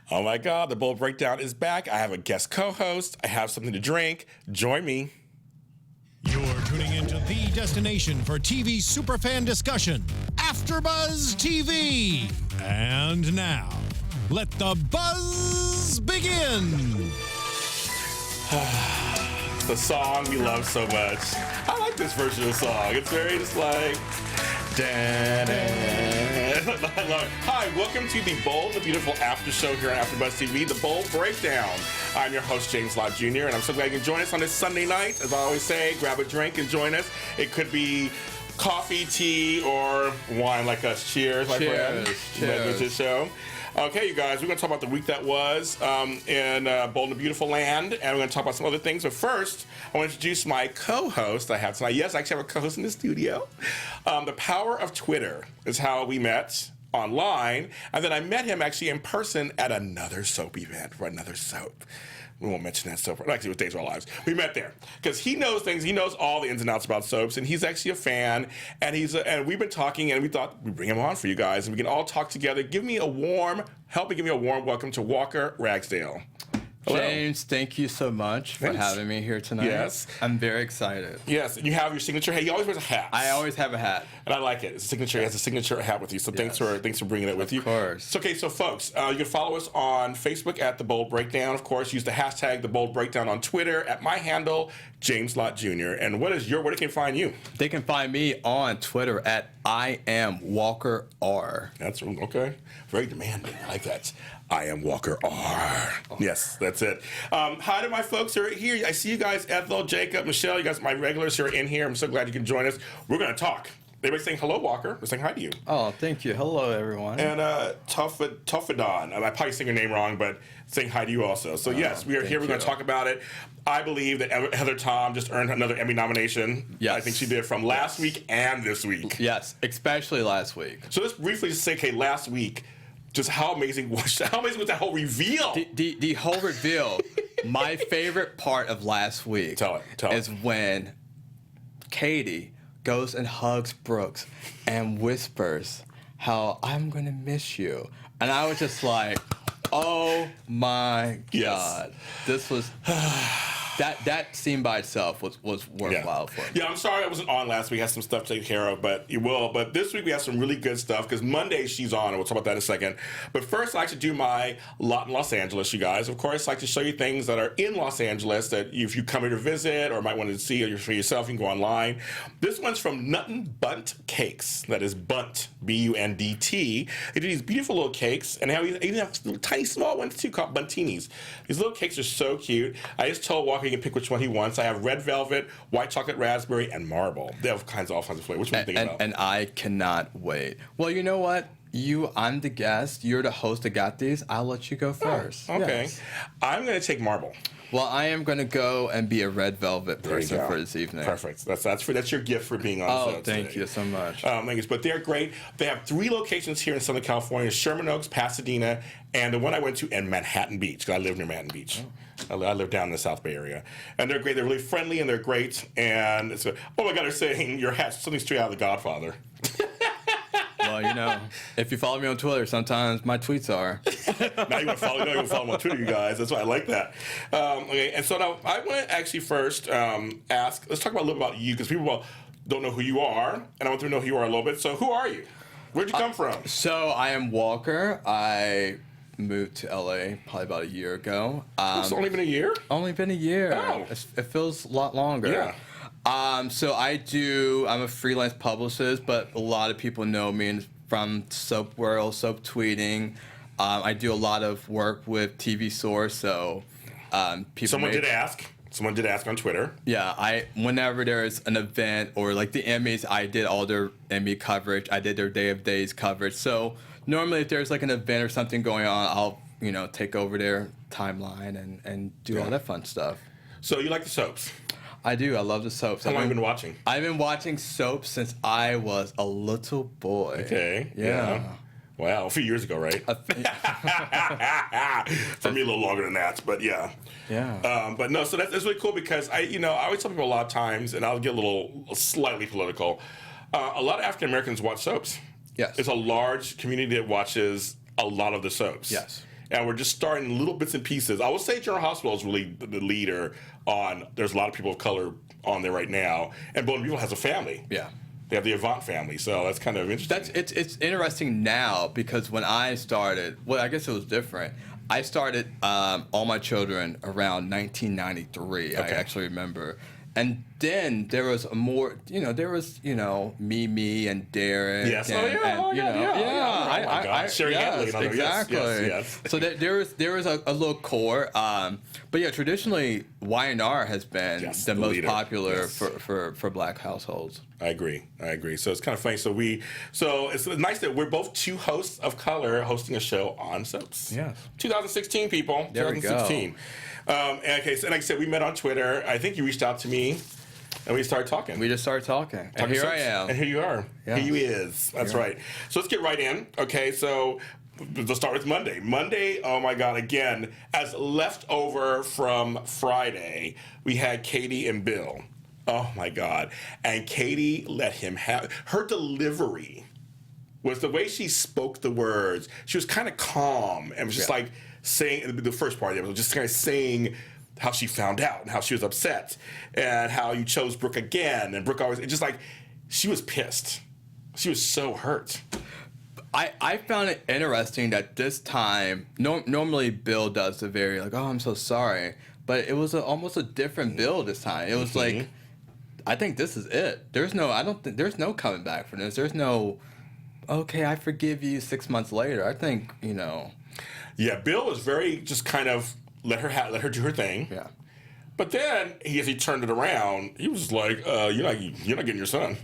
Oh my God, the Bold Breakdown is back. I have a guest co-host. I have something to drink. Join me. You're tuning into the destination for TV superfan discussion, AFTERBUZZ TV. And now, let the buzz begin. The song we love so much. I like this version of the song. It's very just like... I love it. Hi, welcome to the Bold, the beautiful after show here on AFTERBUZZ TV, the Bold Breakdown. I'm your host, James Lott Jr., and I'm so glad you can join us on this Sunday night. As I always say, grab a drink and join us. It could be coffee, tea, or wine like us. Cheers, my friend. Cheers. To the show. Okay, you guys, we're going to talk about the week that was in Bold and the Beautiful Land, and we're going to talk about some other things. But first, I want to introduce my co-host I have tonight. Yes, I actually have a co-host in the studio. The power of Twitter is how we met online, and then I met him actually in person at another soap event for another soap. We won't mention that soap. Actually, it was Days of Our Lives. We met there because he knows things. He knows all the ins and outs about soaps, and he's actually a fan. And and we've been talking, and we thought we'd bring him on for you guys, and we can all talk together. Help me give me a warm welcome to Walter Ragsdale. Hello. James, thank you so much for having me here tonight. Yes. I'm very excited. Yes, and you have your signature hat. He always wears a hat. I always have a hat. And I like it. It's a signature. He has a signature hat with you. So thanks for bringing it with you. Of course. So, okay, so folks, you can follow us on Facebook at The Bold Breakdown. Of course, use the hashtag The Bold Breakdown on Twitter at my handle, James Lott Jr. And where they can find you? They can find me on Twitter at I am Walker R. That's okay. Very demanding. I like that. I am Walker R. Yes, that's it. Hi to my folks who are here. I see you guys, Ethel, Jacob, Michelle. You guys, my regulars who are in here. I'm so glad you can join us. We're going to talk. Everybody's saying hello, Walker. We're saying hi to you. Oh, thank you. Hello, everyone. And Tuffadon. I probably saying your name wrong, but saying hi to you also. So yes, we are here. We're going to talk about it. I believe that Heather Tom just earned another Emmy nomination. Yes. I think she did from last week and this week. Yes, especially last week. So let's briefly just say, okay, last week, just how amazing was that whole reveal? The whole reveal. My favorite part of last week is when Katie goes and hugs Brooks and whispers how I'm gonna miss you, and I was just like, oh my God, this was. That scene by itself was worthwhile for me. Yeah, I'm sorry I wasn't on last week. I had some stuff to take care of, but you will. But this week we have some really good stuff because Monday she's on, and we'll talk about that in a second. But first, I like to do my lot in Los Angeles, you guys. Of course, I like to show you things that are in Los Angeles that if you come here to visit or might want to see for yourself, you can go online. This one's from Nuttin Bunt Cakes. That is Bunt, B-U-N-D-T. They do these beautiful little cakes, and they even have little tiny small ones too called Buntinis. These little cakes are so cute. I just told Walker he can pick which one he wants. I have red velvet, white chocolate raspberry, and marble. They have all kinds of flavors. Which one do you think about? And I cannot wait. Well, you know what? I'm the guest. You're the host that got these. I'll let you go first. Oh, okay. Yes. I'm going to take marble. Well, I am going to go and be a red velvet person for this evening. Perfect. That's your gift for being on the show thank today. you so much. But they're great. They have 3 locations here in Southern California: Sherman Oaks, Pasadena, and the one I went to in Manhattan Beach, because I live near Manhattan Beach. Oh. I live down in the South Bay area. And they're great. They're really friendly, and they're great. And oh my God, they're saying your hat's something straight out of The Godfather. Well, if you follow me on Twitter, sometimes my tweets are. Now you want to follow me on Twitter, you guys. That's why I like that. Okay, and so now I want to actually first ask, let's talk about a little about you, because people don't know who you are, and I want them to know who you are a little bit. So who are you? Where'd you come from? So I am Walker. I moved to LA probably about a year ago. It's only been a year? Only been a year. Oh. It feels a lot longer. Yeah. So I'm a freelance publicist, but a lot of people know me from soap world, soap tweeting. I do a lot of work with TV Source, so people. Someone did ask on Twitter. Yeah, whenever there's an event or like the Emmys, I did all their Emmy coverage. I did their Day of Days coverage. So normally, if there's like an event or something going on, I'll take over their timeline and do all that fun stuff. So you like the soaps? I do. I love the soaps. How long have you been watching? I've been watching soaps since I was a little boy. Okay. Yeah. Wow, a few years ago, right? For me, a little longer than that, but yeah. Yeah. But no, so that's really cool because I always tell people a lot of times, and I'll get a little slightly political. A lot of African Americans watch soaps. Yes. It's a large community that watches a lot of the soaps. Yes. and we're just starting little bits and pieces. I would say General Hospital is really the leader on. There's a lot of people of color on there right now, and Bold and Beautiful has a family. Yeah. They have the Avant family, so that's kind of interesting. It's interesting now because when I started, well, I guess it was different. I started All My Children around 1993. Okay. I actually remember. And then there was Mimi and Derek. Yes. And, Oh yeah. Sherry yes, Handley. Exactly. Yes. So there was a little core. But yeah, traditionally Y&R has been the most leader. Popular for black households. I agree. So it's kind of funny. So it's nice that we're both two hosts of color hosting a show on soaps. Yes. 2016, people. There 2016. we go. And like I said, we met on Twitter. I think you reached out to me, and we started talking. We just started talking. And here I am. And here you are. Yeah. Here you is. That's right. So let's get right in. Okay, so let's start with Monday. Monday, oh my God, again, as leftover from Friday, we had Katie and Bill. Oh my God. And Katie let him have her delivery was the way she spoke the words. She was kind of calm and was just like saying the first part of it was just kind of saying how she found out and how she was upset and how you chose Brooke again, and Brooke always just like she was pissed. She was so hurt. I found it interesting that this time normally Bill does the very like, oh, I'm so sorry, but it was almost a different Bill this time. It was like, I think this is it. There's no coming back from this. There's no, okay, I forgive you 6 months later. I think Yeah, Bill was very just kind of let her do her thing. Yeah. But then as he turned it around, he was like, "You're not getting your son."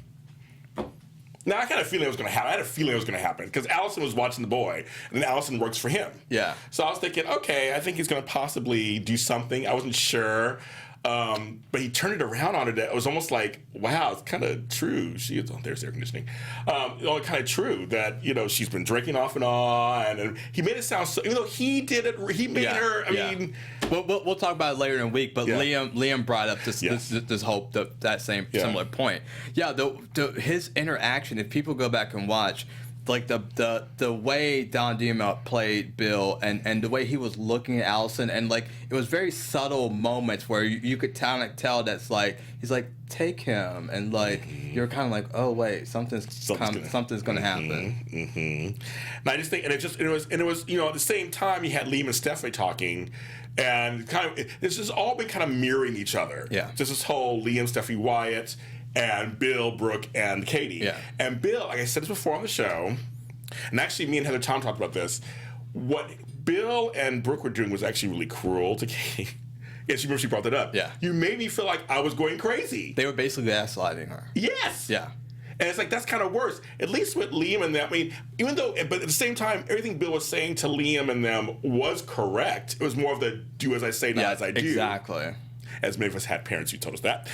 Now I had a feeling it was going to happen because Allison was watching the boy, and then Allison works for him. Yeah. So I was thinking, okay, I think he's going to possibly do something. I wasn't sure. But he turned it around on it. It was almost like, wow, it's kind of true. There's air conditioning. Kind of true that she's been drinking off and on, and he made it sound so. Even though he did it, he made her. I mean, we'll talk about it later in the week. But Liam brought up this similar point. Yeah, his interaction. If people go back and watch. Like the way Don Diamont played Bill and the way he was looking at Allison, and like it was very subtle moments where you could tell that's like he's like, take him, and like you're kind of like, oh wait, something's gonna happen. And I just think, and it was at the same time you had Liam and Stephanie talking. And kind of this has all been kind of mirroring each other. Yeah. Just this whole Liam, Stephanie, Wyatt, and Bill, Brooke, and Katie. Yeah. And Bill, like I said this before on the show, and actually me and Heather Tom talked about this, what Bill and Brooke were doing was actually really cruel to Katie. Yeah, she brought that up. Yeah. You made me feel like I was going crazy. They were basically gaslighting her. Yes. Yeah. And it's like, that's kind of worse. At least with Liam and them, I mean, but at the same time, everything Bill was saying to Liam and them was correct. It was more of the do as I say, not as I do. Exactly. As many of us had parents who told us that.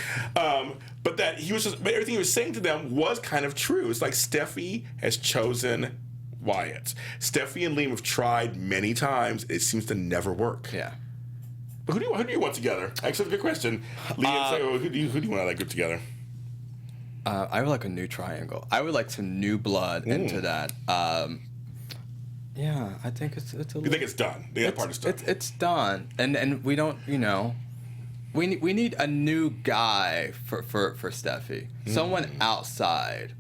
But everything he was saying to them was kind of true. It's like Steffi has chosen Wyatt. Steffi and Liam have tried many times. It seems to never work. Yeah. But who do you want together? Actually, that's a good question. Liam, who do you want to like group together? I would like a new triangle. I would like some new blood into that. Yeah, I think it's a little... You think it's done? The part is done. It's done. And we don't, we need a new guy for Steffi. Someone outside.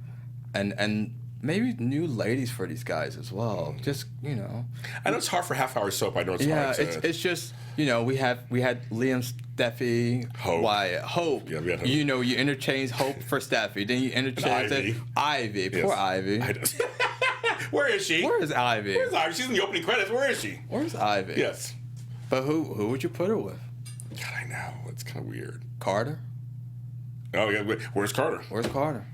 And maybe new ladies for these guys as well. Just, I know it's hard for half-hour soap. I know it's hard to... it's just, we had Liam, Steffi, Hope. Wyatt, Hope. Yeah, we had Hope. You interchange Hope for Steffi. Then you interchange Ivy. Poor Ivy. Where is she? Where is Ivy? Where's Ivy? She's in the opening credits. Where is she? Where's Ivy? Yes. But who would you put her with? God, I know. It's kind of weird. Carter? Oh, yeah. Where's Carter? Where's Carter?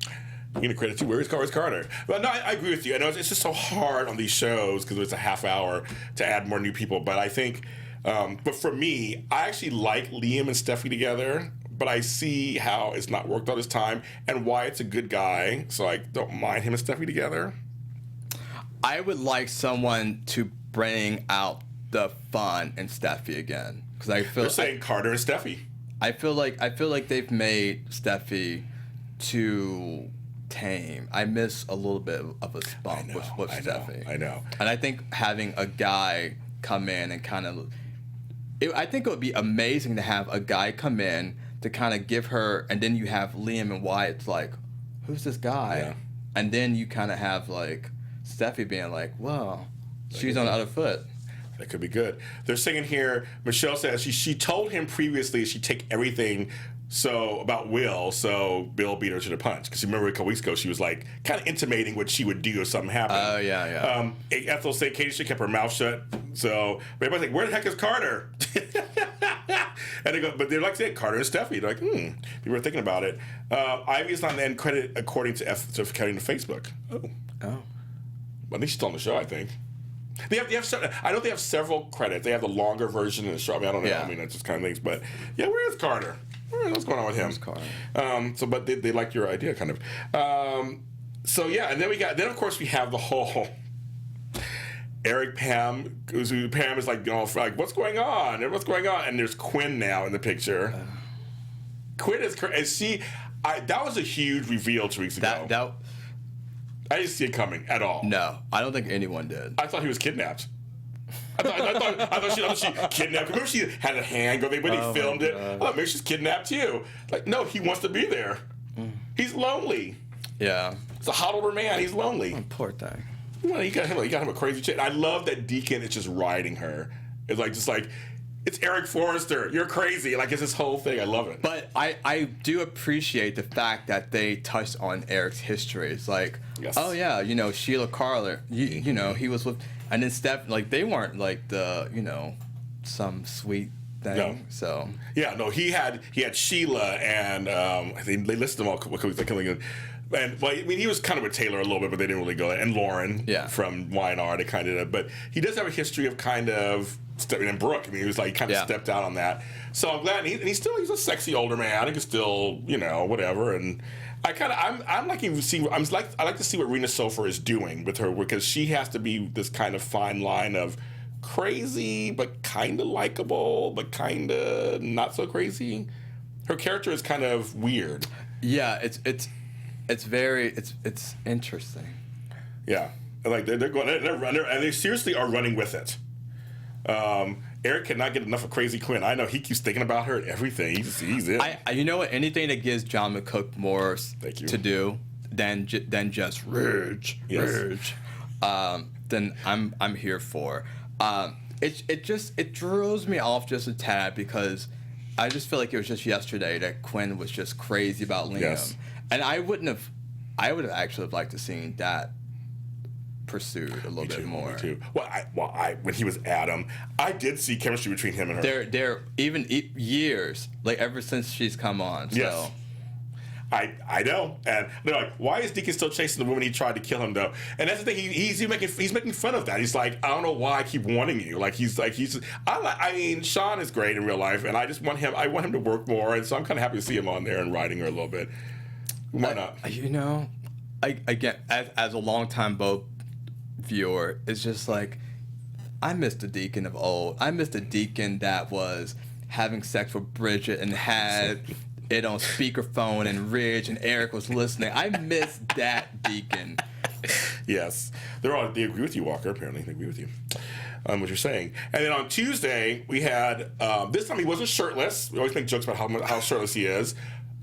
You get a credit too. Where's Carter? But no, I agree with you. I know it's just so hard on these shows because it's a half hour to add more new people. But I think, but for me, I actually like Liam and Steffi together. But I see how it's not worked out this time. And Wyatt's a good guy, so I don't mind him and Steffi together. I would like someone to bring out the fun in Steffi again, because I feel they're saying Carter and Steffi. I feel like they've made Steffi too tame. I miss a little bit of a spunk with Steffi. I know. And I think having a guy come in and kind of. I think it would be amazing to have a guy come in to kind of give her, and then you have Liam and Wyatt's like, who's this guy? Yeah. And then you kind of have like Steffi being like, well, she's on the other foot. That could be good. They're singing here. Michelle says she told him previously she'd take everything about Will, so Bill beat her to the punch. Because you remember a couple weeks ago, she was like kind of intimating what she would do if something happened. Oh, yeah. Ethel said Katie should kept her mouth shut. So everybody's like, where the heck is Carter? And they go, but they're like saying Carter and Steffi. They're like, people are thinking about it. Ivy's on the end credit according to Katie to Facebook. Oh. I think she's still on the show, I think. They have. I know they have several credits. They have the longer version of the show. I mean, I don't know. Yeah. I mean, it's just kind of things. But yeah, where is Carter? What's going on with him? Where's Carter? But they like your idea, kind of. So yeah, and then of course we have the whole Eric Pam. Pam is like, like what's going on? And what's going on? And there's Quinn now in the picture. Quinn is that was a huge reveal 2 weeks ago. I didn't see it coming at all. No, I don't think anyone did. I thought he was kidnapped. I thought she kidnapped. Remember she had a hand go there when he filmed it? I thought maybe she's kidnapped too. Like, no, he wants to be there. He's lonely. Yeah. He's a hot older man. He's lonely. Oh, poor thing. Well, he got him a crazy chick. I love that Deacon is just riding her. It's like, it's Eric Forrester. You're crazy. Like, it's this whole thing. I love it. But I do appreciate the fact that they touched on Eric's history. It's like, oh, yeah, Sheila Carter, you know, he was with, and then Steph, like, they weren't like the, some sweet thing. No. So. Yeah, no, he had Sheila, and they listed them all. And well, I mean, he was kind of with Taylor a little bit, but they didn't really go there. And Lauren from Y&R, they kind of. But he does have a history of kind of stepping in Brooke. I mean, he was like kind of stepped out on that. So I'm glad, and he's a sexy older man. He can still, whatever. And I like to see what Rena Sofer is doing with her, because she has to be this kind of fine line of crazy but kind of likable, but kind of not so crazy. Her character is kind of weird. Yeah, it's very interesting. Yeah, like they're going, and they seriously are running with it. Eric cannot get enough of Crazy Quinn. I know he keeps thinking about her and everything. He's in. You know what? Anything that gives John McCook more to do than just Ridge, then I'm here for. It throws me off just a tad, because I just feel like it was just yesterday that Quinn was just crazy about Liam. Yes. And I would have actually liked to see that pursued a little bit more. Me too. When he was Adam, I did see chemistry between him and her. They're even years, like ever since she's come on. So. Yes. I know, and they're like, why is Deacon still chasing the woman he tried to kill him though? And that's the thing. He's making fun of that. He's like, I don't know why I keep wanting you. I mean, Sean is great in real life, and I just want him. I want him to work more, and so I'm kind of happy to see him on there and riding her a little bit. Why not? Again, as a longtime Bo viewer, it's just like, I miss the Deacon of old. I miss the Deacon that was having sex with Bridget and had it on speakerphone, and Ridge and Eric was listening. I miss that Deacon. Yes. They agree with you, Walker. Apparently they agree with you on what you're saying. And then on Tuesday, we had, this time he wasn't shirtless. We always make jokes about how shirtless he is.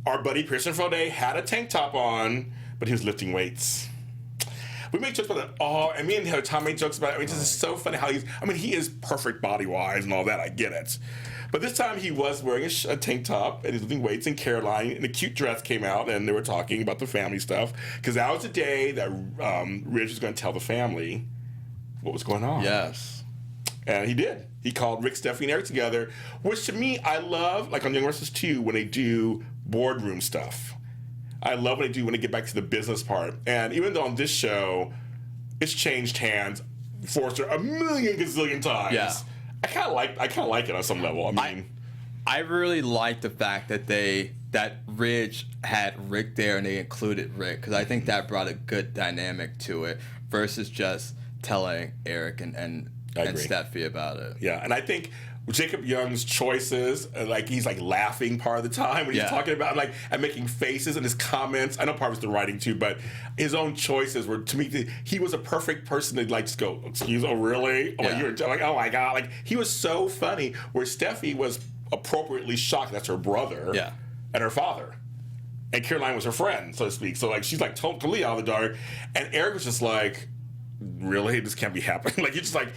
Our buddy Pearson Froday had a tank top on, but he was lifting weights. We make jokes about that and me and Tom made jokes about it. I mean, this is so funny how he is perfect body-wise and all that. I get it. But this time he was wearing a tank top and he's lifting weights, and Caroline in a cute dress came out and they were talking about the family stuff, because that was the day that Ridge was going to tell the family what was going on. Yes. And he did. He called Rick, Steffi, and Eric together, which to me, I love, like on Young Versus 2, when they do boardroom stuff. I love when they get back to the business part. And even though on this show, it's changed hands, Forrester a million gazillion times. Yeah. I kind of like it on some level. I mean, I really like the fact that Ridge had Rick there and they included Rick, because I think that brought a good dynamic to it versus just telling Eric and Steffi about it. Yeah, and I think Jacob Young's choices, like he's like laughing part of the time when he's talking about like and making faces and his comments. I know part of it's the writing too, but his own choices were to me. He was a perfect person to like just go, "Excuse, oh really? Oh, you were like, oh my god!" Like he was so funny. Where Steffi was appropriately shocked. That's her brother, and her father, and Caroline was her friend, so to speak. So like she's like totally out of the dark, and Eric was just like, "Really? This can't be happening." Like you're just like.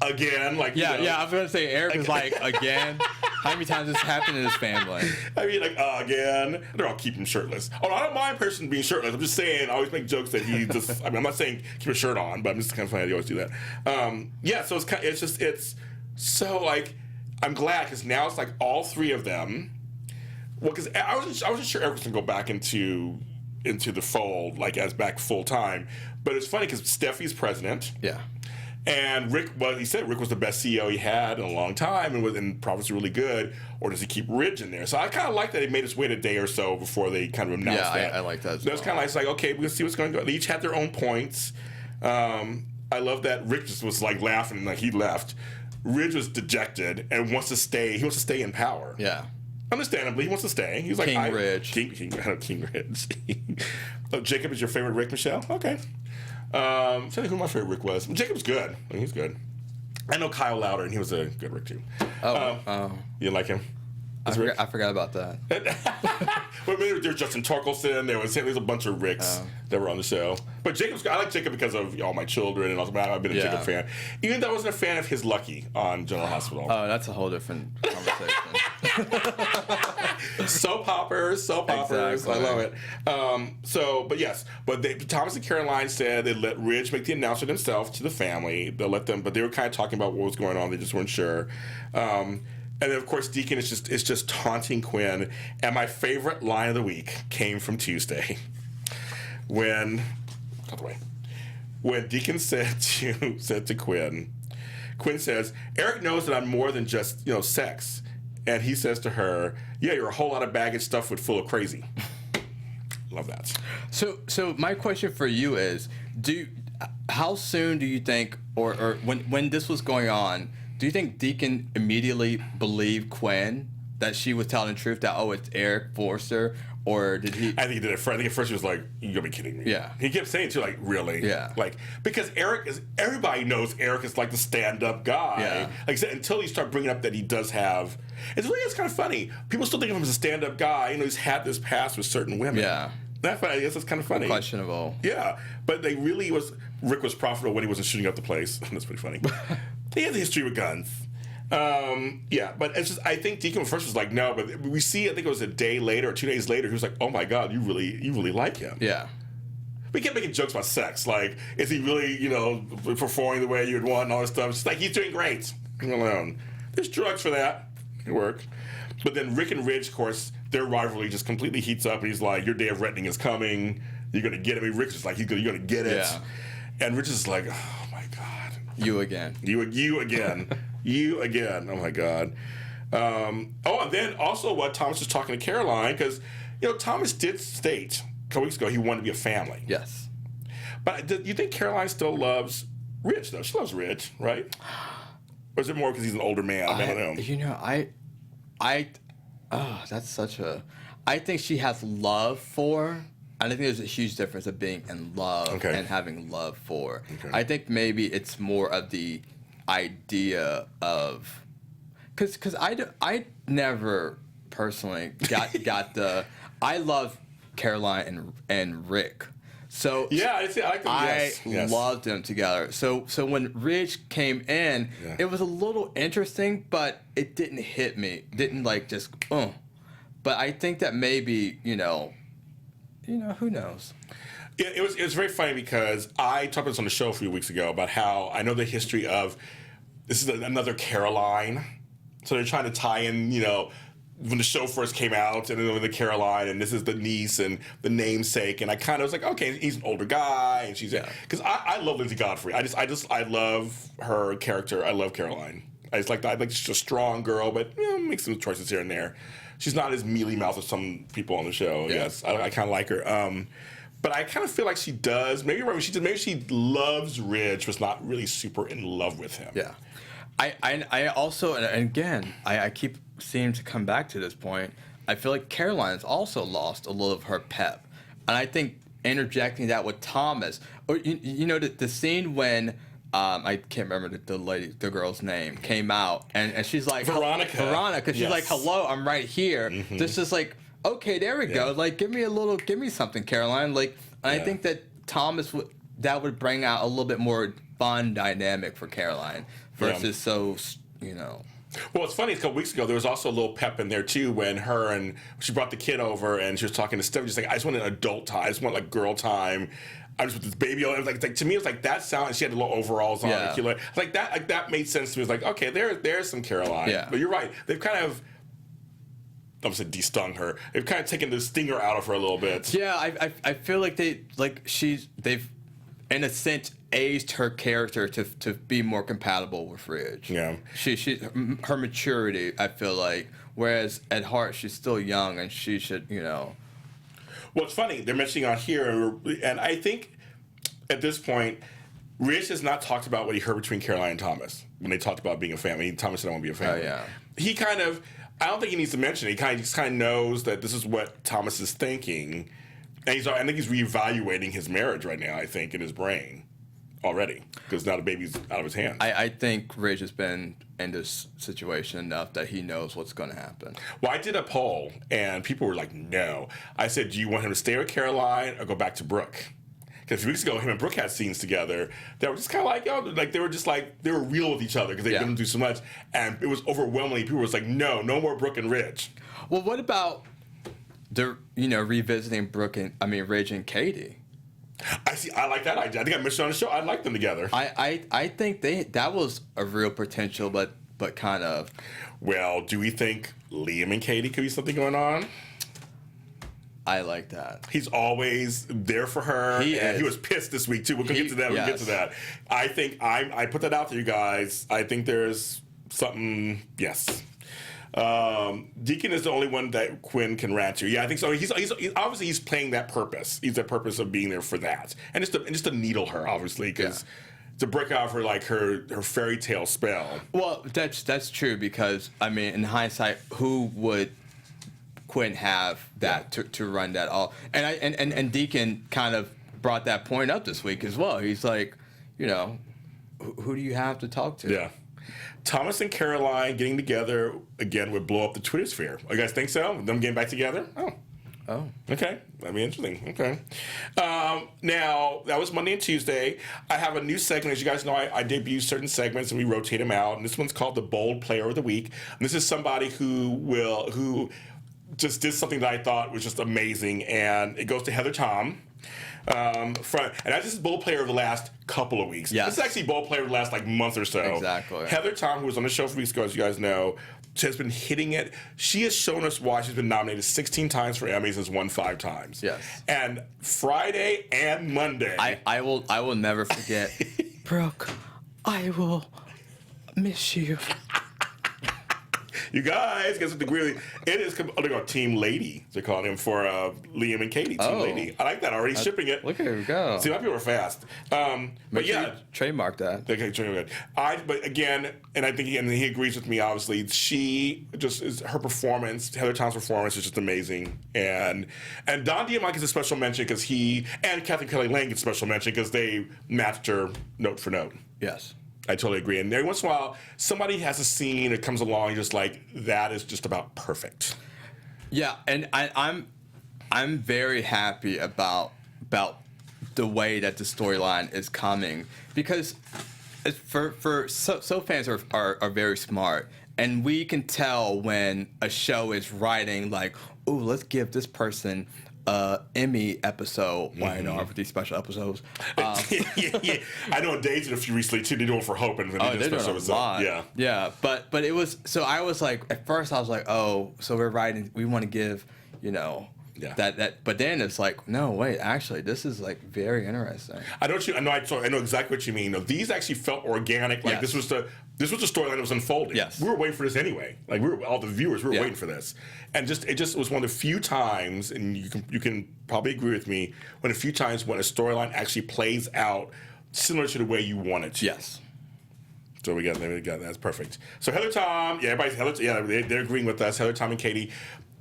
Again, like I was gonna say Eric was like again. How many times this happened in his family? I mean, like again, they're all keep him shirtless. Oh, I don't mind a person being shirtless. I'm just saying, I always make jokes that he just. I mean, I'm not saying keep a shirt on, but I'm just kind of funny. They always do that. So it's so like I'm glad because now it's like all three of them. Well, because I wasn't sure Eric was gonna go back into the fold like as back full time, but it's funny because Steffi's president. Yeah. And Rick, well, he said Rick was the best CEO he had in a long time and profits were really good. Or does he keep Ridge in there? So I kind of like that he made his wait a day or so before they kind of announced that. Yeah, I like that. So it's kind of like, okay, we'll see what's going to go. They each had their own points. I love that Rick just was like laughing like he left. Ridge was dejected and wants to stay. He wants to stay in power. Yeah. Understandably, he wants to stay. He's like King Ridge. King Ridge. Oh, Jacob is your favorite Rick, Michelle? Okay. Tell me who my favorite Rick was. Jacob's good. I mean, he's good. I know Kyle Louder, and he was a good Rick too. You like him? I forgot about that. Well, there was Justin Torkelson. There was a bunch of Ricks that were on the show. But Jacob's. I like Jacob because of All My Children, and also I've been a Jacob fan. Even though I wasn't a fan of his Lucky on General Hospital. Oh, that's a whole different conversation. Soap operas. Exactly. I love it. But Thomas and Caroline said they let Ridge make the announcement himself to the family. They'll let them, but they were kind of talking about what was going on. They just weren't sure. And then, of course, Deacon is just taunting Quinn. And my favorite line of the week came from Tuesday, when Deacon said to Quinn, Quinn says, "Eric knows that I'm more than just sex," and he says to her, "Yeah, you're a whole lot of baggage stuffed with full of crazy." Love that. So my question for you is, how soon do you think, or when this was going on? Do you think Deacon immediately believed Quinn that she was telling the truth, that, oh, it's Eric Forrester, or did he? I think he did it first. I think at first he was like, "You gotta be kidding me." Yeah. He kept saying too, like, "Really?" Yeah. Like, because everybody knows Eric is like the stand-up guy. Yeah. Like I said, until you start bringing up that he does have, it's kind of funny. People still think of him as a stand-up guy. He's had this past with certain women. Yeah. I guess that's kind of funny. Questionable. Yeah, but Rick was profitable when he wasn't shooting up the place. That's pretty funny. He has a history with guns. But it's just, I think Deacon first was like, no, but we see, I think it was a day later or 2 days later, he was like, "Oh my God, you really like him." Yeah. We kept making jokes about sex. Like, is he really, performing the way you'd want and all this stuff? It's just like, he's doing great. Leave him alone. There's drugs for that. It worked. But then Rick and Ridge, of course, their rivalry just completely heats up. And he's like, "Your day of reckoning is coming. You're going to get it." I mean, Rick's just like, you're going to get it. Yeah. And Ridge is like, "Oh my God. You again. You again. You again. Oh my God." And then also what Thomas was talking to Caroline, because, Thomas did state a couple weeks ago he wanted to be a family. Yes. But do you think Caroline still loves Ridge, though? She loves Ridge, right? Or is it more because he's an older man? I don't know. That's such a. I think she has love for. I think there's a huge difference of being in love and having love for. Okay. I think maybe it's more of the idea of, because I never personally got the. I love Caroline and Rick. So yeah, I like them. I loved them together. So when Ridge came in, it was a little interesting, but it didn't hit me. Didn't just. But I think that maybe who knows. Yeah, it was very funny because I talked about this on the show a few weeks ago about how I know the history of this is another Caroline, so they're trying to tie in when the show first came out, and then the Caroline, and this is the niece and the namesake, and I kind of was like, okay, he's an older guy, and she's because I love Lindsay Godfrey. I love her character. I love Caroline. I like she's a strong girl, but make some choices here and there. She's not as mealy mouthed as some people on the show. Yeah. Yes, I kind of like her. But I kind of feel like she does. Maybe she loves Ridge, was not really super in love with him. Yeah. I also, and again, I keep seeming to come back to this point. I feel like Caroline's also lost a little of her pep, and I think interjecting that with Thomas, or you know, the scene when I can't remember the girl's name came out, and she's like Veronica, she's like, hello, I'm right here. This is like, okay, there we go. Like, give me something, Caroline. Like, and I think that Thomas would bring out a little bit more fun dynamic for Caroline versus you know. Well, it's funny. A couple weeks ago, there was also a little pep in there too when she brought the kid over and she was talking to Steph. Just like, I just want an adult time. I just want like girl time. I just with this baby. It was like to me, it was like that sound. And she had the little overalls on. Like that made sense to me. It was like, okay, there's some Caroline. Yeah. But you're right. They've kind of, I would say, de-stung her. They've kind of taken the stinger out of her a little bit. Yeah, I feel like they've in a sense aged her character to be more compatible with Ridge. Yeah. Her maturity, I feel like, whereas at heart she's still young and she should, you know. Well, it's funny, they're mentioning on here, and I think at this point, Ridge has not talked about what he heard between Caroline and Thomas when they talked about being a family. Thomas said, I want to be a family. Oh, yeah. He kind of, I don't think he needs to mention it. He just kind of knows that this is what Thomas is thinking. And I think he's reevaluating his marriage right now, I think, in his brain already, because now the baby's out of his hands. I think Ridge has been in this situation enough that he knows what's going to happen. Well, I did a poll, and people were like, no. I said, do you want him to stay with Caroline or go back to Brooke? Because a few weeks ago, him and Brooke had scenes together that were just kind of like, like they were real with each other because they didn't do so much. And it was overwhelmingly, people were like, no more Brooke and Ridge. Well, what about revisiting Ridge and Katie? I like that idea. I think I mentioned on the show, I'd like them together. I think that was a real potential, but kind of. Well, do we think Liam and Katie could be something going on? I like that. He's always there for her. He was pissed this week too. We'll get to that. We'll get to that. I think I put that out to you guys. I think there's something. Yes. Deacon is the only one that Quinn can rant to. Yeah, I think so. He's obviously he's playing that purpose. He's the purpose of being there for that, and just to needle her, obviously, because to break out of her fairy tale spell. Well, that's true because in hindsight, who would Quinn have that to run that all? And Deacon kind of brought that point up this week as well. He's like, who do you have to talk to? Yeah. Thomas and Caroline getting together again would blow up the Twitter sphere. You guys think so? Them getting back together? Oh. Okay. That'd be interesting. Okay. Now, that was Monday and Tuesday. I have a new segment. As you guys know, I debut certain segments and we rotate them out. And this one's called the Bold Player of the Week. And this is somebody who just did something that I thought was just amazing. And it goes to Heather Tom. And that's just Bold Player of the last couple of weeks. Yes. This is actually Bold Player of the last month or so. Exactly. Heather Tom, who was on the show a few weeks ago, as you guys know, has been hitting it. She has shown us why she's been nominated 16 times for Emmys and has won 5 times. Yes. And Friday and Monday. I will never forget. Brooke, I will miss you. You guys, guess what it is? They're going Team Lady. They're calling him for Liam and Katie. Team Lady. I like that. Already shipping it. Look, here we go. See, my people are fast. But yeah, trademark that. Okay, trademark. But again, and I think he agrees with me. Obviously, her performance, Heather Tom's performance, is just amazing. And Don Diamont gets a special mention because and Kathleen Kelly Lang gets a special mention because they matched her note for note. Yes. I totally agree. And every once in a while, somebody has a scene that comes along, just like, that is just about perfect. Yeah, and I'm very happy about the way that the storyline is coming because so fans are very smart, and we can tell when a show is writing like, oh, let's give this person Emmy episode. Why not for these special episodes? Yeah. I know Dave did a few recently too. They do it for Hope and they did a special episode. Lot. Yeah. But it was so I was like at first I was like, oh, so we're writing. We want to give that. But then it's like, no, wait, actually, this is like very interesting. I know exactly what you mean. No, these actually felt organic. Like this was the storyline that was unfolding. Yes. We were waiting for this anyway. Like all the viewers were waiting for this, and it just was one of the few times, and you can probably agree with me, one of the few times when a storyline actually plays out similar to the way you want it to. Yes. So we got that's perfect. So Heather, Tom, yeah, they're agreeing with us. Heather, Tom, and Katie.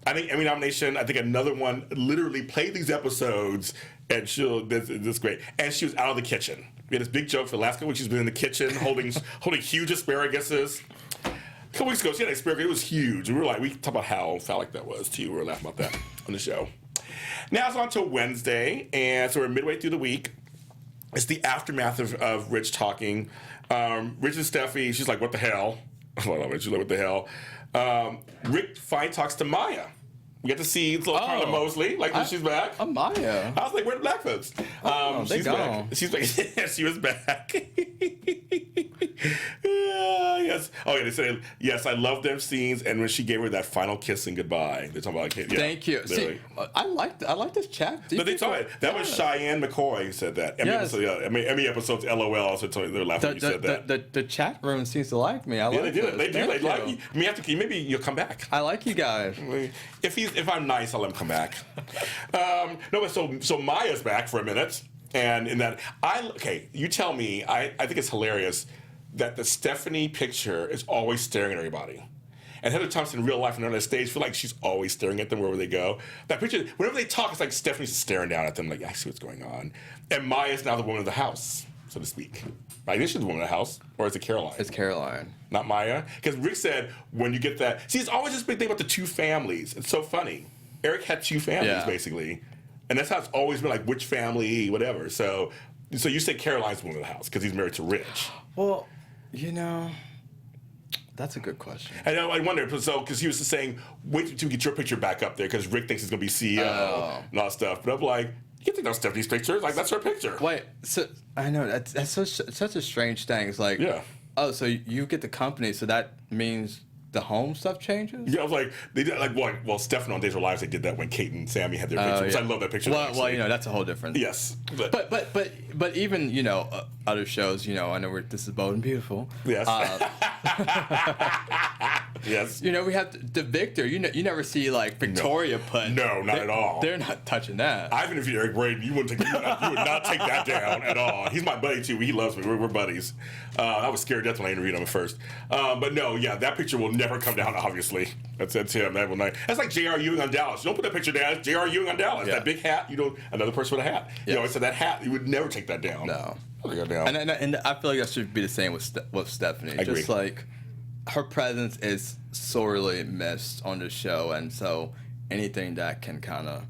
I think Emmy nomination. I think another one literally played these episodes, and this is great. And she was out of the kitchen. We had this big joke for the last couple weeks. She's been in the kitchen holding huge asparaguses. A couple weeks ago, she had asparagus. It was huge. We talked about how phallic that was too. We were laughing about that on the show. Now it's on to Wednesday, and so we're midway through the week. It's the aftermath of Rich talking. Rich and Steffi, she's like, what the hell? She's like, what the hell? Rick finally talks to Maya. We get to see little Carla Mosley, she's back. Oh, Maya. I was like, where are the black folks? She's back. She's back. She was back. Yes. Oh, yeah, they said, yes, I love them scenes. And when she gave her that final kiss and goodbye, they're talking about Kate. Yeah, thank you. See, I like this chat. No, they told it. That was Cheyenne McCoy who said that. Emmy episodes, LOL, also told me they were laughing when you said that. The chat room seems to like me. I like it. They do. They like you. I mean, maybe you'll come back. I like you guys. If I'm nice, I'll let him come back. So Maya's back for a minute. And in that, you tell me, I think it's hilarious that the Stephanie picture is always staring at everybody. And Heather Thompson in real life and on the stage feel like she's always staring at them wherever they go. That picture, whenever they talk, it's like Stephanie's staring down at them like, I see what's going on. And Maya's now the woman of the house, so to speak. Right? Is she the woman of the house? Or is it Caroline? It's Caroline. Not Maya? Because Rick said, when you get that... See, it's always this big thing about the two families. It's so funny. Eric had two families, basically. And that's how it's always been, like, which family, whatever. So you say Caroline's the woman of the house because he's married to Rich. Well, that's a good question. And I wonder, because he was just saying, wait till we get your picture back up there because Rick thinks he's going to be CEO and all that stuff. But I'm like, you can take down Stephanie's picture. Like, that's her picture. Wait, so I know, that's such a strange thing. It's like, so you get the company, so that means the home stuff changes? Yeah, I was like, they did well, Stefan on Days of Our Lives, they did that when Kate and Sammy had their picture, which I love that picture. Well, that's a whole different. Yes, but even other shows, I know this is Bold and Beautiful. Yes. Yes. We have the Victor. You never see like Victoria put. No, not at all. They're not touching that. I've interviewed Eric Braden. You would not take that down at all. He's my buddy too. He loves me. We're buddies. I was scared to death when I interviewed him at first. But no, that picture will never come down. Obviously, that's him. That will not. That's like J.R. Ewing on Dallas. You don't put that picture down. It's J.R. Ewing on Dallas. That big hat. Another person with a hat. You always said that hat. You would never take that down. No. Down. And I feel like that should be the same with Stephanie. I agree. Just like her presence is sorely missed on the show, and so anything that can kind of,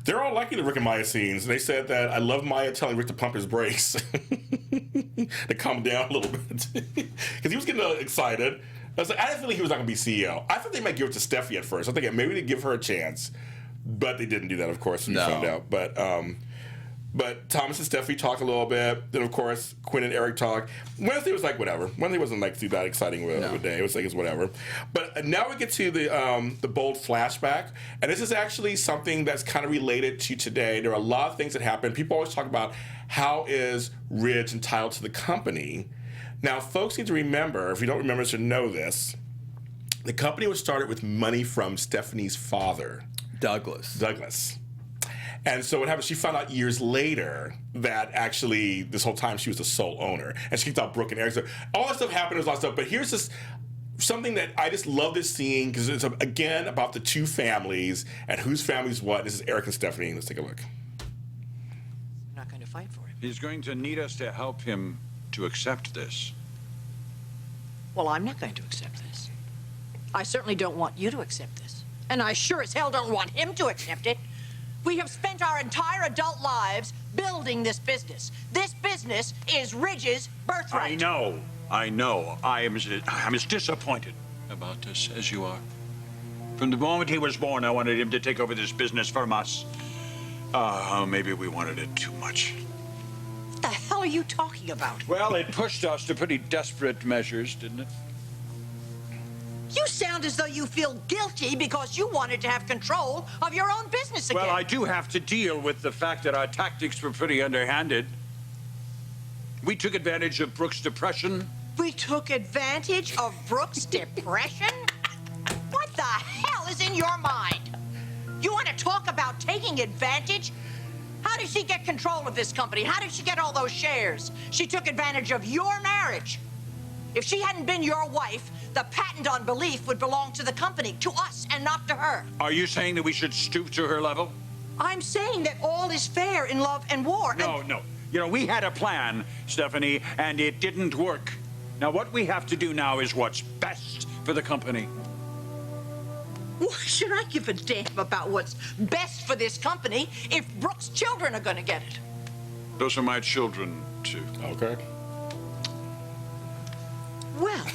They're all liking the Rick and Maya scenes. They said that I love Maya telling Rick to pump his brakes to calm down a little bit because he was getting excited. I was like, I didn't feel like he was not going to be CEO. I thought they might give it to Steffi at first. I think maybe they'd give her a chance, but they didn't do that, of course, when we found out. But Thomas and Steffi talk a little bit. Then, of course, Quinn and Eric talk. Wednesday was like whatever. Wednesday wasn't like that exciting of a day. It was like it's whatever. But now we get to the bold flashback, and this is actually something that's kind of related to today. There are a lot of things that happen. People always talk about how is Ridge entitled to the company. Now, folks need to remember, if you don't remember this or know this, the company was started with money from Stephanie's father, Douglas. And so what happened, she found out years later that actually this whole time she was the sole owner. And she kicked out Brooke and Eric. So all that stuff happened, there's a lot of stuff. But here's something that I just love this scene because it's, again, about the two families and whose family's what. This is Eric and Stephanie. Let's take a look. I'm not going to fight for him. He's going to need us to help him to accept this. Well, I'm not going to accept this. I certainly don't want you to accept this. And I sure as hell don't want him to accept it. We have spent our entire adult lives building this business. This business is Ridge's birthright. I know. I'm as disappointed about this as you are. From the moment he was born, I wanted him to take over this business from us. Maybe we wanted it too much. What the hell are you talking about? Well, it pushed us to pretty desperate measures, didn't it? You sound as though you feel guilty because you wanted to have control of your own business again. Well, I do have to deal with the fact that our tactics were pretty underhanded. We took advantage of Brooke's depression. We took advantage of Brooke's depression? What the hell is in your mind? You want to talk about taking advantage? How did she get control of this company? How did she get all those shares? She took advantage of your marriage. If she hadn't been your wife, the patent on belief would belong to the company, to us, and not to her. Are you saying that we should stoop to her level? I'm saying that all is fair in love and war. No. You know, we had a plan, Stephanie, and it didn't work. Now, what we have to do now is what's best for the company. Why should I give a damn about what's best for this company if Brooke's children are going to get it? Those are my children, too. Okay. Well,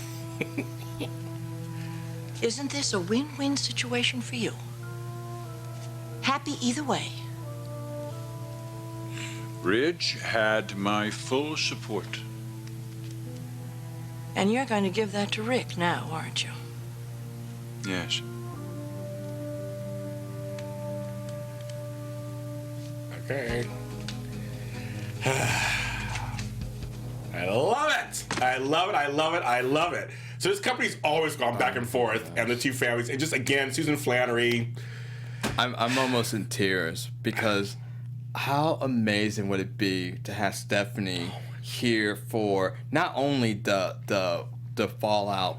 isn't this a win-win situation for you? Happy either way. Ridge had my full support. And you're going to give that to Rick now, aren't you? Yes. Okay. I love it. I love it. I love it. I love it. So this company's always gone back and forth, and the two families, and just again, Susan Flannery. I'm almost in tears because how amazing would it be to have Stephanie here for not only the fallout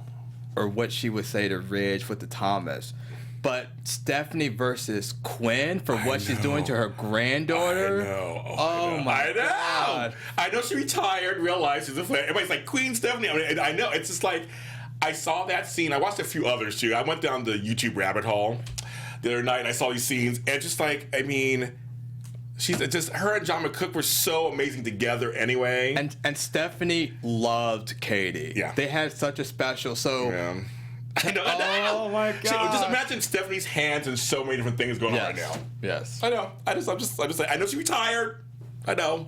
or what she would say to Ridge with the Thomas, but Stephanie versus Quinn for what she's doing to her granddaughter. I know. Oh my God. I know she retired, real life. Susan Flannery. Everybody's like, Queen Stephanie. I know. It's just like, I saw that scene. I watched a few others too. I went down the YouTube rabbit hole the other night and I saw these scenes. And just like, I mean, she's just, her and John McCook were so amazing together anyway. And Stephanie loved Katie. Yeah. They had such a special, Yeah. I know. Oh my God. Just imagine Stephanie's hands in so many different things going on right now. Yes. I know. I'm just like, I know she retired. I know.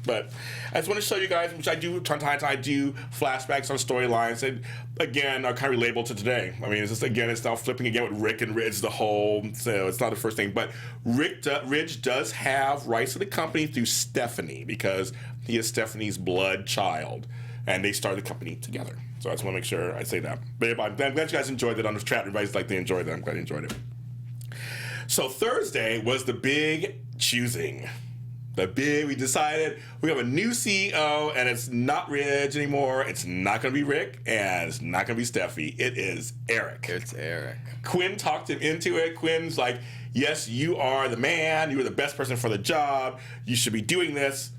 But I just want to show you guys, which I do from time to time. I do flashbacks on storylines, and again, are kind of relatable to today. I mean, it's just again, it's now flipping again with Rick and Ridge, the whole. So it's not the first thing, but Ridge does have rights to the company through Stephanie because he is Stephanie's blood child, and they started the company together. So I just want to make sure I say that. But I'm glad you guys enjoyed it on this chat. Everybody's like they enjoyed it. I'm glad you enjoyed it. So Thursday was the big choosing. We decided we have a new CEO, and it's not Ridge anymore. It's not going to be Rick, and it's not going to be Steffi. It is Eric. It's Eric. Quinn talked him into it. Quinn's like, yes, you are the man. You are the best person for the job. You should be doing this.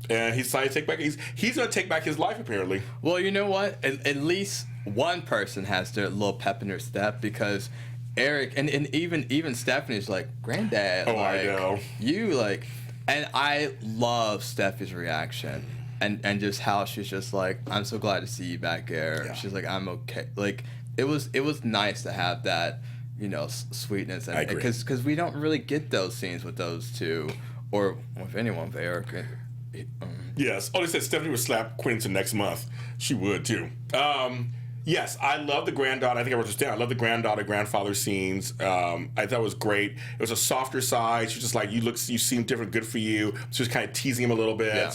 And he decided to take back. He's going to take back his life, apparently. Well, you know what? At least one person has their little pep in their step because Eric and even Stephanie's like, Granddad. Oh, like, I know. You like, and I love Steffi's reaction and just how she's just like, I'm so glad to see you back there. Yeah. She's like, I'm okay. Like it was nice to have that, you know, sweetness and because we don't really get those scenes with those two or with anyone with Eric. Yes. Oh, they said Stephanie would slap Quinn into next month. She would too. Yes, I love the granddaughter. I think I wrote this down. I love the grandfather scenes. I thought it was great. It was a softer side. She was just like, you seem different, good for you. She was kind of teasing him a little bit. Yeah.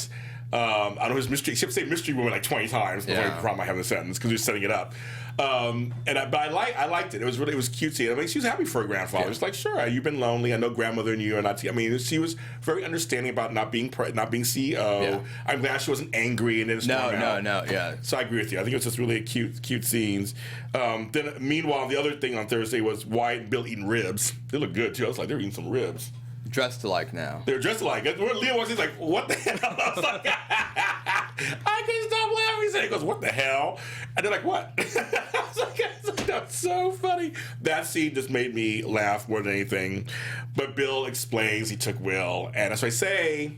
I don't know his mystery. She would say mystery woman like 20 times. That's the only problem I have in the sentence because he was setting it up. But I liked it. It was cutesy. I mean, she was happy for her grandfather. It's like, sure, you've been lonely. I know grandmother and you are not. I mean, she was very understanding about not being CEO. Yeah. I'm glad she wasn't angry and then no. Yeah. So I agree with you. I think it was just really cute scenes. Then meanwhile, the other thing on Thursday was Wyatt and Bill eating ribs. They look good too. I was like, they're eating some ribs. Dressed alike now. They're dressed alike. Leo was, he's like, what the hell? I was like, I couldn't stop laughing. He goes, what the hell? And they're like, what? I was like, that's so funny. That scene just made me laugh more than anything. But Bill explains he took Will. And as I say,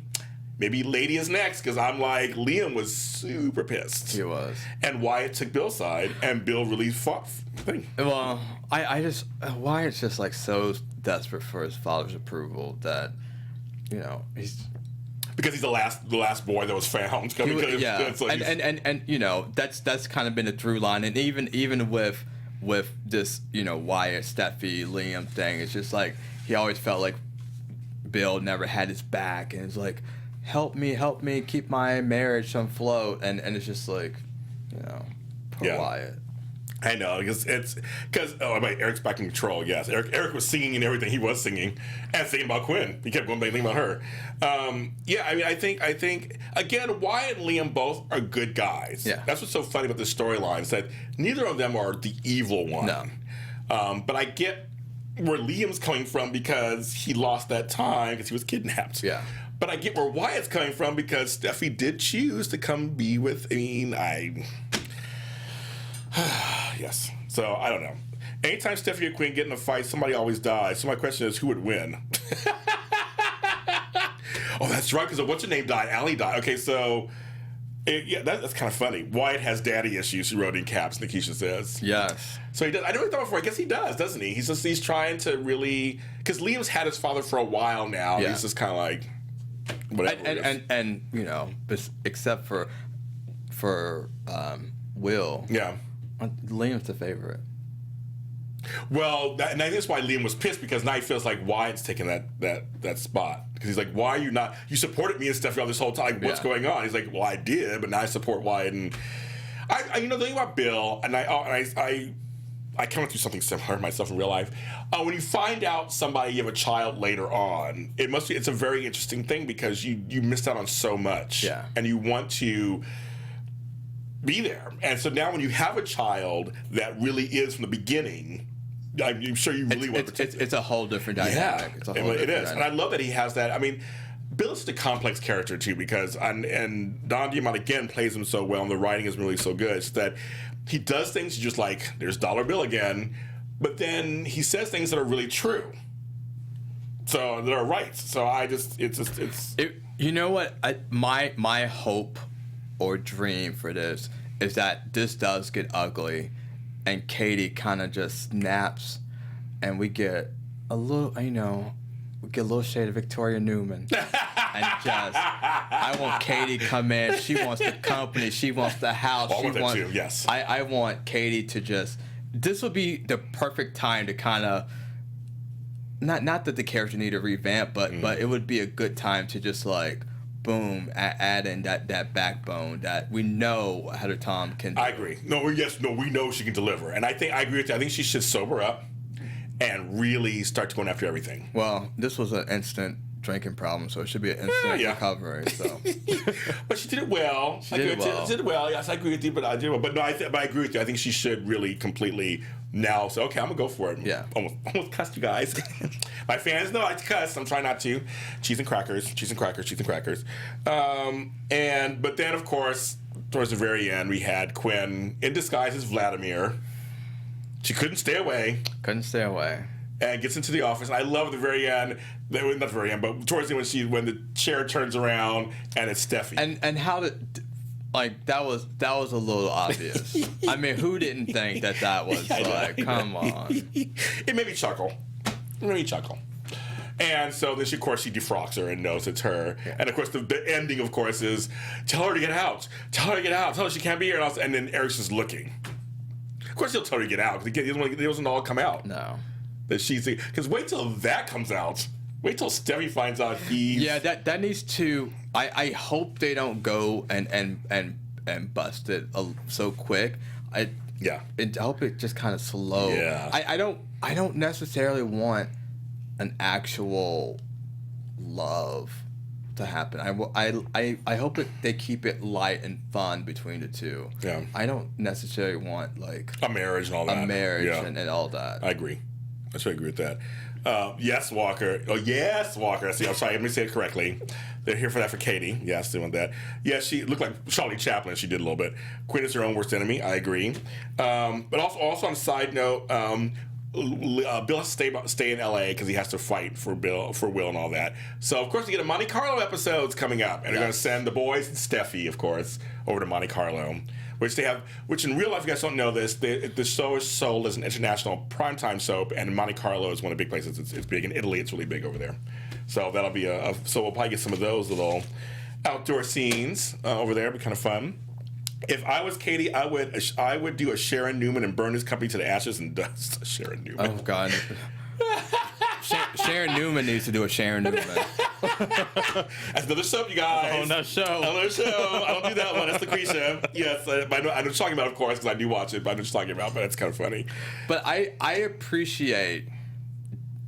maybe Lady is next, because I'm like, Liam was super pissed. He was. And Wyatt took Bill's side, and Bill really fought. Well, Wyatt's just like so desperate for his father's approval that, you know, because he's the last boy that was found. And you know, that's kind of been a through line, and even with this, you know, Wyatt, Steffi, Liam thing, it's just like he always felt like Bill never had his back, and it's like, help me keep my marriage afloat, and it's just like, you know, poor Wyatt. I know, because wait, Eric's back in control. Yes, Eric was singing and everything. He was singing and singing about Quinn. He kept going back thinking about her. Yeah, I mean, I think again, Wyatt and Liam both are good guys. Yeah, that's what's so funny about the storyline is that neither of them are the evil one. No, but I get where Liam's coming from because he lost that time because he was kidnapped. Yeah. But I get where Wyatt's coming from because Steffi did choose to come be with. Yes. So I don't know. Anytime Steffi or Quinn get in a fight, somebody always dies. So my question is, who would win? Oh, that's right. Because what's her name died? Allie died. Okay, so yeah, that's kind of funny. Wyatt has daddy issues. She wrote in caps. Nikisha says. Yes. So he does. I never thought before. I guess he does, doesn't he? He's trying to really because Liam's had his father for a while now. Yeah. He's just kind of like whatever. And you know, except for Will. Yeah. Liam's the favorite. Well, and I think that's why Liam was pissed because now he feels like Wyatt's taking that spot because he's like, why are you not? You supported me and Steffi all this whole time. Like, what's going on? He's like, well, I did, but now I support Wyatt. And I the thing about Bill, and I kind of do something similar myself in real life. When you find out somebody you have a child later on, it's a very interesting thing because you missed out on so much. Yeah. And you want to be there. And so now when you have a child that really is from the beginning, I'm sure you really want to. It's a whole different dynamic. Yeah, it's a whole it is. dynamic. And I love that he has that. I mean, Bill is a complex character too because and Don Diamont again plays him so well and the writing is really so good. It's that he does things just like there's Dollar Bill again, but then he says things that are really true. So that are right. So you know what? My hope or dream for this is that this does get ugly and Katie kind of just snaps and we get a little, we get a little shade of Victoria Newman. And I want Katie to come in. She wants the company. She wants the house. I want that too, yes. I want Katie to just, this would be the perfect time to kind of, not that the character need a revamp, but it would be a good time to just like, boom, add in that backbone that we know Heather Tom can do. I agree. We know she can deliver. And I agree with you. I think she should sober up and really start going after everything. Well, this was an instant drinking problem, so it should be an instant recovery. So. But she did it well. She did it well. Yes, I agree with you, but I did well. But no, I agree with you. I think she should really completely now say, okay, I'm going to go for it. Yeah. Almost cussed you guys. My fans know I cuss. I'm trying not to. Cheese and crackers. But then, of course, towards the very end, we had Quinn in disguise as Vladimir. She couldn't stay away. And gets into the office. And I love at the very end, not the very end, but towards the end when the chair turns around and it's Steffi. And how did, like, that was a little obvious. I mean, who didn't think that was like, come on. It made me chuckle. And so then, of course, she defrocks her and knows it's her. Yeah. And, of course, the ending, of course, is tell her to get out. Tell her she can't be here. And then Eric's just looking. Of course, he'll tell her to get out because he doesn't all come out. No. Because wait till that comes out. Wait till Steffi finds out he's... Yeah, that needs to... I hope they don't go and bust it so quick. I hope it just kind of slow. Yeah. I don't necessarily want an actual love to happen. I hope they keep it light and fun between the two. Yeah. I don't necessarily want like a marriage and all that. And all that. I agree. I totally agree with that. Yes, Walker. Oh, yes, Walker. See, I'm sorry. Let me say it correctly. They're here for that for Katie. Yes, they want that. Yes, she looked like Charlie Chaplin. She did a little bit. Quinn is her own worst enemy. I agree. But also on a side note, Bill has to stay in L.A. because he has to fight for Will and all that. So, of course, we get a Monte Carlo episodes coming up. And they're going to send the boys and Steffi, of course, over to Monte Carlo. Which in real life, you guys don't know this, the show is sold as an international primetime soap, and Monte Carlo is one of the big places. It's big in Italy. It's really big over there. So that'll be so we'll probably get some of those little outdoor scenes over there. It'll be kind of fun. If I was Katie, I would do a Sharon Newman and burn his company to the ashes and dust. Sharon Newman. Oh God. Sharon Newman needs to do a Sharon Newman. That's another soap, you guys. Oh, another show. Another show. I don't do that one. That's Lucretia. Yes, I know what you're talking about, of course, because I do watch it, but I know what you're talking about, but it's kind of funny. But I appreciate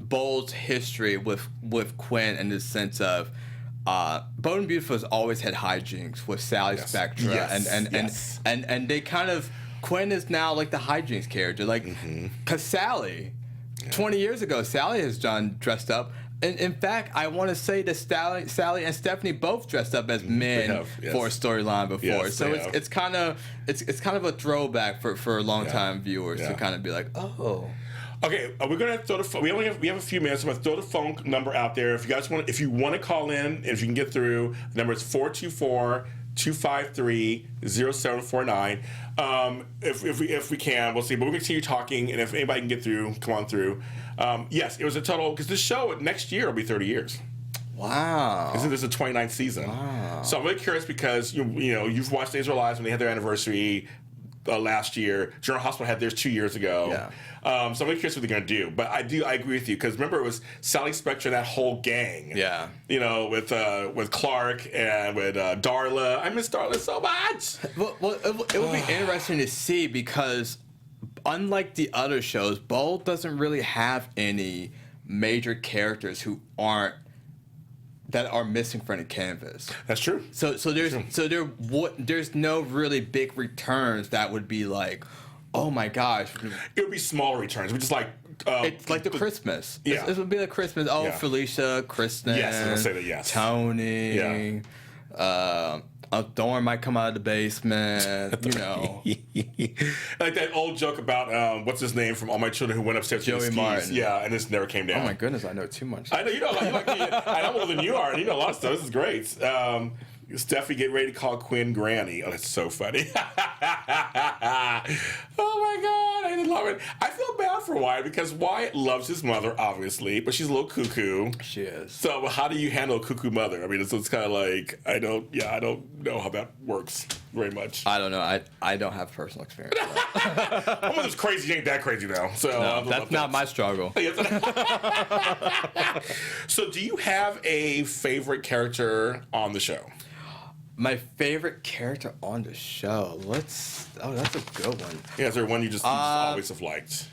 Bold's history with Quinn in the sense of Bold and Beautiful has always had hijinks with Sally Spectra, and they kind of Quinn is now like the hijinks character, like because Sally, 20 years ago, Sally has done dressed up. And in fact, I want to say that Sally and Stephanie both dressed up as men for a storyline before. Yes, so it's kind of a throwback for longtime viewers to kind of be like, oh. Okay, we're gonna throw the phone. We have a few minutes. I'm gonna throw the phone number out there. If you want to call in, and if you can get through, the number is 424-253-0749. If we can, we'll see. But we'll continue talking, and if anybody can get through, come on through. Yes, it was a total, because this show next year will be 30 years. Wow. This is the 29th season. Wow. So I'm really curious because you've watched Days of Our Lives when they had their anniversary last year. General Hospital had theirs 2 years ago. Yeah. So I'm really curious what they're going to do. But I agree with you, because remember, it was Sally Spectra and that whole gang. Yeah. With Clark and with Darla. I miss Darla so much. Well, it would be interesting to see, because unlike the other shows, Bold doesn't really have any major characters that are missing from the canvas. That's true. So there's no really big returns that would be like, oh my gosh. It would be small returns. We just like it's like the Christmas. Yeah. It would be like Christmas. Oh, yeah. Felicia, Kristen. Yes, I was gonna say that. Yes. Tony. Yeah. Thorne might come out of the basement. Like that old joke about what's his name from All My Children who went upstairs to the Joey skis. Martin. Yeah, and this never came down. Oh my goodness, I know too much. I know you know like me, and I'm older than you are, and you know a lot of stuff. This is great. Steffi getting ready to call Quinn Granny. Oh, that's so funny. Oh my God, I love it. I feel bad for Wyatt because Wyatt loves his mother, obviously, but she's a little cuckoo. She is. So how do you handle a cuckoo mother? I mean, it's kind of like I don't know how that works very much. I don't know. I don't have personal experience. My mother's crazy. She ain't that crazy though. So no, that's not my struggle. So do you have a favorite character on the show? My favorite character on the show. That's a good one. Yeah, is there one you just always have liked?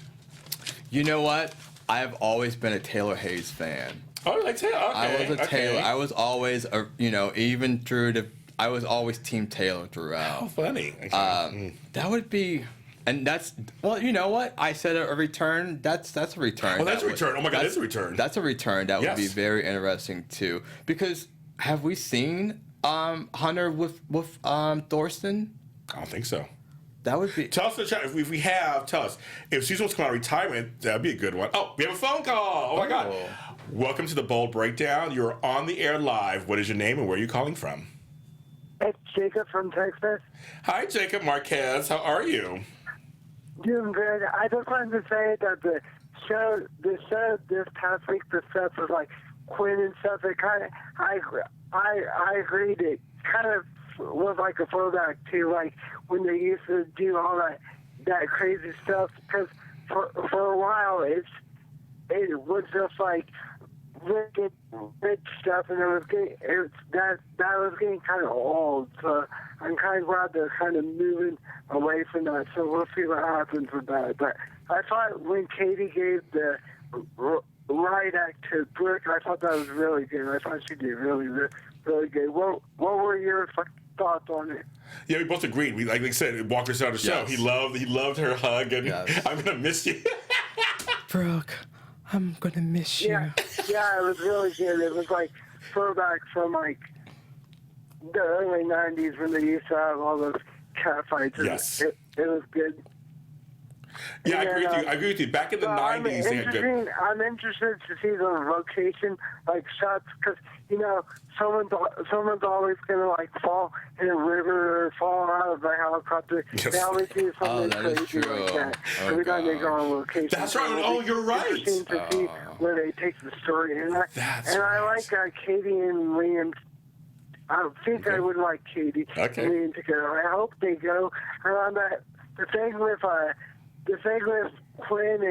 You know what? I have always been a Taylor Hayes fan. Oh, like Taylor. Okay. I was a Taylor. I was always even through I was always Team Taylor throughout. Oh, funny. Okay. That would be. And that's, well, you know what? I said a return. That's a return. Oh, that's a return. Oh my God, that's a return. That's a return. That would be very interesting too. Because have we seen Hunter with Thorsten? I don't think so. That would be. Tell us in the chat if we have. Tell us if she's supposed to come out of retirement. That'd be a good one. Oh, we have a phone call. Oh my God! Welcome to the Bold Breakdown. You're on the air live. What is your name and where are you calling from? It's Jacob from Texas. Hi, Jacob Marquez. How are you? Doing good. I just wanted to say that the show this past week, the stuff was like Quinn and stuff. It kind of, I agreed. It kind of was like a throwback to like when they used to do all that crazy stuff. Because for a while, it was just like rich stuff, and that was getting kind of old. So I'm kind of glad they're kind of moving away from that. So we'll see what happens with that. But I thought when Katie gave the riot act to Brooke, I thought that was really good. I thought she did really, really good. What were your thoughts on it? Yeah, we both agreed. We like said, Walker said on the show, he loved her hug, and I'm gonna miss you, Brooke. I'm gonna miss you. Yeah, it was really good. It was like throwback from like the early '90s when they used to have all those cat fights. Yes, it was good. Yeah, I agree with you. Back in the '90s, they had good. I'm interested to see the location, like shots, because someone's always gonna like fall in a river or fall out of a helicopter. Yes. They always do something crazy like that. Every time they go on location. That's right. Oh, you're right. Interesting to see where they take the story, and I like Katie and Liam. I think I would like Katie and Liam together. I hope they go. And on that, the thing with Quinn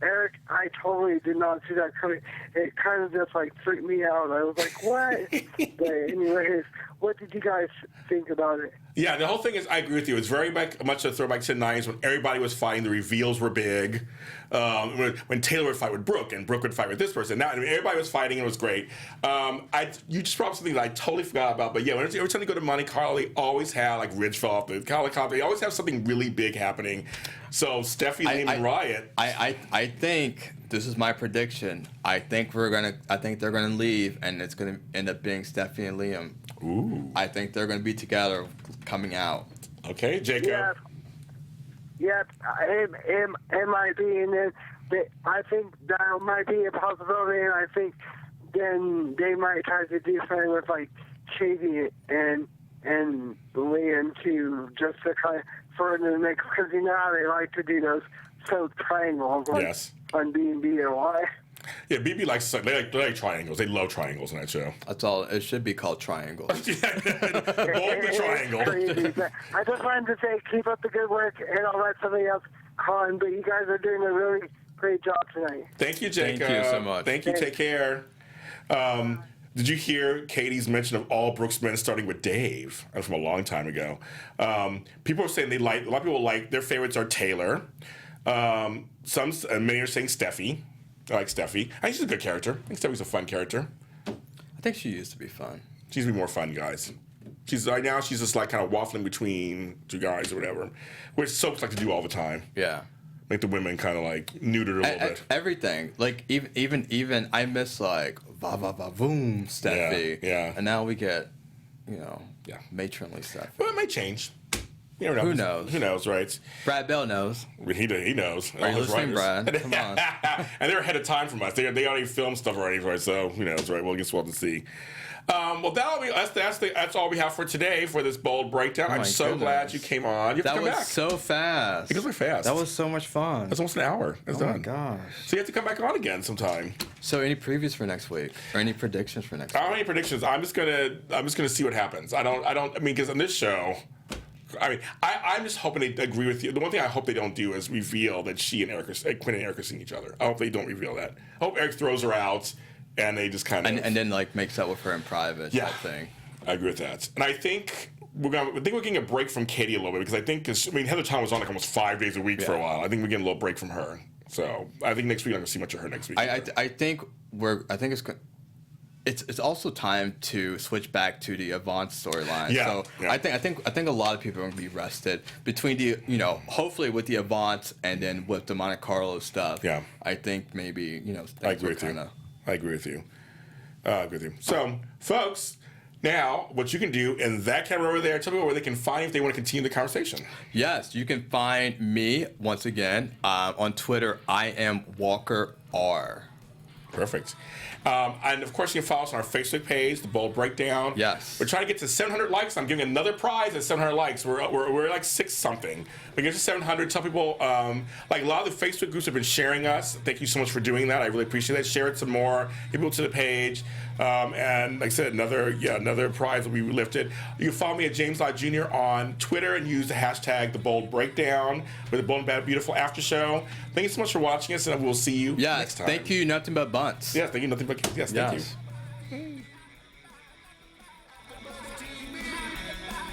Eric, I totally did not see that coming. It kind of just like freaked me out. I was like, what? But anyways, what did you guys think about it? Yeah, the whole thing is, I agree with you. It's very much a throwback to the 90s when everybody was fighting. The reveals were big. When Taylor would fight with Brooke and Brooke would fight with this person. Now, I mean, everybody was fighting and it was great. You just brought up something that I totally forgot about. But yeah, every time they go to Monte Carlo, they always have, like, Ridge fell off the helicopter. They always have something really big happening. So Steffi, Liam, and Riot. I think this is my prediction. I think they're gonna leave, and it's gonna end up being Steffi and Liam. Ooh. I think they're gonna be together coming out. Okay, Jacob. Yep. It might be, and then I think that might be a possibility, and I think then they might try to do something with like Katie and Liam to just to kind of further the mix, because you know how they like to do those triangles on B&B or Y. Yeah, BB likes they like triangles. They love triangles in that show. That's all. It should be called triangles. Bold the triangle. I just wanted to say, keep up the good work, and I'll let somebody else call in. But you guys are doing a really great job tonight. Thank you, Jacob. Thank you so much. Thank you. Take care. Did you hear Katie's mention of all Brooks men starting with Dave? That was from a long time ago. People are saying a lot of people like their favorites are Taylor. Many are saying Steffi. I like Steffi. I think she's a good character. I think Steffi's a fun character. I think she used to be fun. She used to be more fun, guys. Right now she's just like kind of waffling between two guys or whatever, which soaps like to do all the time. Yeah. Make the women kind of like neutered a little bit. Everything. Like even I miss like va va va boom Steffi. Yeah. And now we get, matronly Steffi. Well, it might change. You never know. Who knows? Who knows, right? Brad Bell knows. He knows. Are you listening, Brad? Come on. And they're ahead of time from us. They already filmed stuff already, right? So who knows, right? Well, I guess we'll have to see. Well, that's all we have for today for this bold breakdown. I'm so glad you came on. You have to come back. That was so fast. It goes very fast. That was so much fun. That's almost an hour. That's done. Oh my gosh. So you have to come back on again sometime. So any previews for next week or any predictions for next week? I don't have any predictions. I'm just gonna see what happens. I mean, because on this show, I'm just hoping they agree with you. The one thing I hope they don't do is reveal that Quinn and Eric are seeing each other. I hope they don't reveal that. I hope Eric throws her out, and they just kind of and then like makes out with her in private. Type thing. I agree with that. And I think we're getting a break from Katie a little bit, because Heather Tom was on like almost 5 days a week for a while. I think we're getting a little break from her. So I think next week I'm gonna see much of her next week. I think it's also time to switch back to the Avant storyline. Yeah, so I think a lot of people are going to be rested between the hopefully with the Avant and then with the Monte Carlo stuff. Yeah, I think maybe I agree with you. I agree with you. So, folks, now what you can do in that camera over there, tell people where they can find you if they want to continue the conversation. Yes, you can find me once again on Twitter. I am Walker R. Perfect. And of course, you can follow us on our Facebook page, The Bold Breakdown. Yes. We're trying to get to 700 likes. I'm giving another prize at 700 likes. We're like 6 something. We get to 700. Tell people, like a lot of the Facebook groups have been sharing us. Thank you so much for doing that. I really appreciate that. Share it some more. Get people to the page. And like I said, another prize will be lifted. You can follow me at James Lott Jr. on Twitter and use the hashtag The Bold Breakdown with the Bold and Bad Beautiful After Show. Thank you so much for watching us, and we'll see you next time. Thank you, Nothing But Bunts. Yes, thank you, Nothing But Yes, thank you.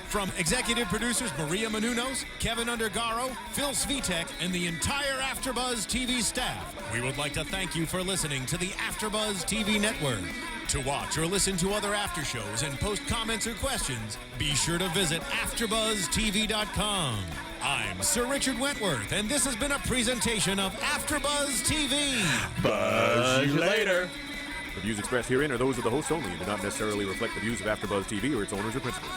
From executive producers Maria Menounos, Kevin Undergaro, Phil Svitek, and the entire AfterBuzz TV staff, we would like to thank you for listening to the AfterBuzz TV network. To watch or listen to other after shows and post comments or questions, be sure to visit AfterBuzzTV.com. I'm Sir Richard Wentworth, and this has been a presentation of AfterBuzz TV. Buzz you later. The views expressed herein are those of the hosts only and do not necessarily reflect the views of AfterBuzz TV or its owners or principals.